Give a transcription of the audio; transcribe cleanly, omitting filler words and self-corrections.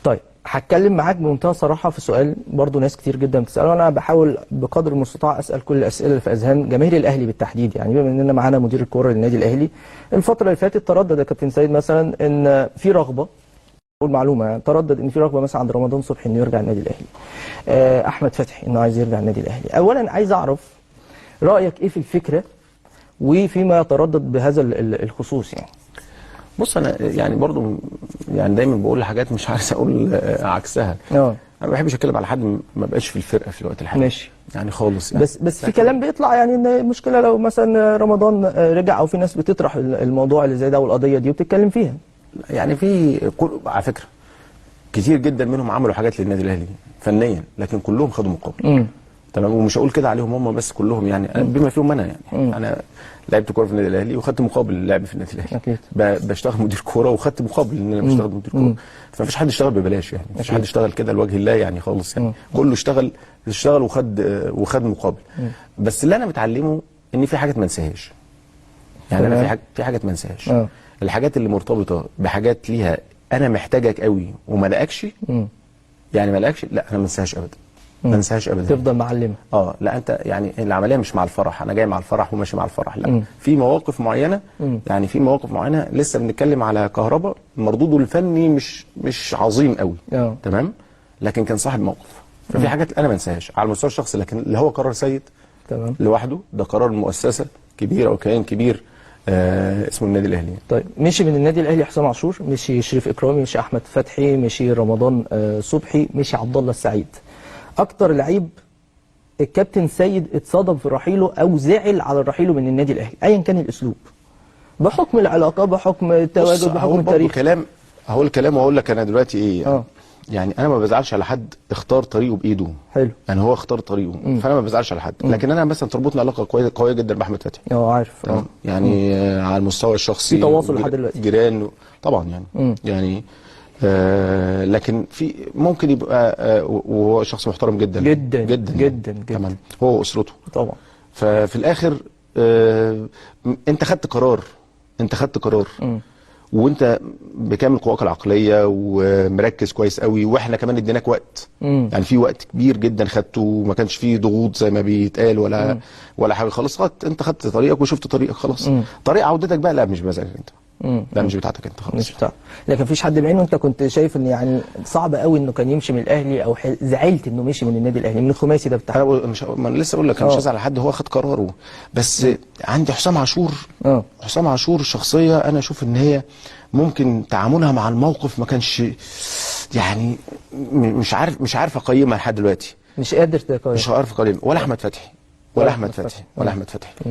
طيب هتكلم معاك بمنتهى الصراحه في سؤال برضو ناس كتير جدا بتساله، وانا بحاول بقدر المستطاع اسال كل الاسئله اللي في اذهان جماهير الاهلي بالتحديد. يعني بما اننا معانا مدير الكوره للنادي الاهلي، الفتره اللي فاتت تردد يا كابتن سيد مثلا ان في رغبه، اقول معلومه يعني، تردد ان في رغبه مثلا عند رمضان صبحي انه يرجع النادي الاهلي، احمد فتحي انه عايز يرجع النادي الاهلي. اولا عايز اعرف رايك ايه في الفكره وفيما يتردد بهذا الخصوص يعني. بص انا يعني برضو يعني دايما بقول حاجات مش عايز اقول عكسها. انا ما بحبش اتكلم على حد ما بقاش في الفرقه في الوقت الحالي ماشي يعني خالص يعني. بس في كلام بيطلع يعني ان المشكله لو مثلا رمضان رجع، او في ناس بتطرح الموضوع اللي زي ده والقضيه دي وبتتكلم فيها. يعني في على فكره كتير جدا منهم عملوا حاجات للنادي الاهلي فنيا، لكن كلهم خدوا مقابل. تمام، ومش هقول كده عليهم هم بس، كلهم يعني بما فيهم انا يعني. انا لعبت كوره في النادي الاهلي وخدت مقابل اللعب في النادي الاهلي. اكيد بشتغل مدير كوره وخدت مقابل ان انا بشتغل مدير كوره. فمفيش حد اشتغل ببلاش يعني، مفيش حد اشتغل كده لوجه الله يعني خالص يعني. كله اشتغل وخد مقابل. بس اللي انا متعلمه ان في حاجات ما انساهاش. يعني انا في حاجات ما انساهاش. الحاجات اللي مرتبطه بحاجات ليها انا محتاجك قوي وما لاقكش، يعني ما لاقكش، لا انا ما انساهاش ابدا. ما انساهاش ابدا. تفضل معلمه. لا انت يعني العمليه مش مع الفرح، انا جاي مع الفرح وماشي مع الفرح، لا. في مواقف معينه، يعني في مواقف معينه لسه بنتكلم على كهربا مردوده الفني مش عظيم قوي. تمام، لكن كان صاحب موقف. ففي حاجات انا ما انساهاش على المستوى الشخصي، لكن اللي هو قرار سيد تمام لوحده، ده قرار مؤسسه كبيره وكيان كبير اسمه النادي الاهلي. طيب مشي من النادي الاهلي حسام عاشور، مشي شريف اكرامي، مشي احمد فتحي، مشي رمضان صبحي، مشي عبد الله السعيد. اكتر لعيب الكابتن سيد اتصدم في رحيله او زعل على رحيله من النادي الاهلي ايا كان الاسلوب، بحكم العلاقه، بحكم التواجد، بحكم التاريخ. هقول كلام واقول لك انا دلوقتي ايه يعني انا ما بزعلش على حد اختار طريقه بايده. حلو. يعني هو اختار طريقه، فانا ما بزعلش على حد. لكن انا مثلا تربطني علاقه قويه جدا باحمد فتحي. عارف. يعني على المستوى الشخصي في تواصل لحد دلوقتي. جيران طبعا يعني. يعني لكن في ممكن يبقى وهو شخص محترم جدا جدا جدا جدا, جدا. كمان هو واسرته طبعا. ففي الاخر انت خدت قرار وانت بكامل قواك العقليه ومركز كويس قوي، واحنا كمان اديناك وقت. يعني في وقت كبير جدا خدته وما كانش فيه ضغوط زي ما بيتقال ولا حاجه. خلاص انت خدت طريقك وشفت طريقك خلاص. طريق عودتك بقى لا مش بمزاجك انت. لا مش بتاعتك انت خالص. مش بتاعتك. لكن مفيش حد بعينه انت كنت شايف ان يعني صعب قوي انه كان يمشي من الاهلي، او زعلت انه مشي من النادي الاهلي من الخماسي ده بتاعه؟ ما انا لسه اقول لك انا مش هزعل على حد، هو خد قراره. بس عندي حسام عاشور. حسام عاشور شخصيه انا اشوف ان هي ممكن تعاملها مع الموقف ما كانش يعني مش عارف اقيمها لحد دلوقتي. مش قادر تقيمها. مش عارف اقيمها. ولا احمد فتحي.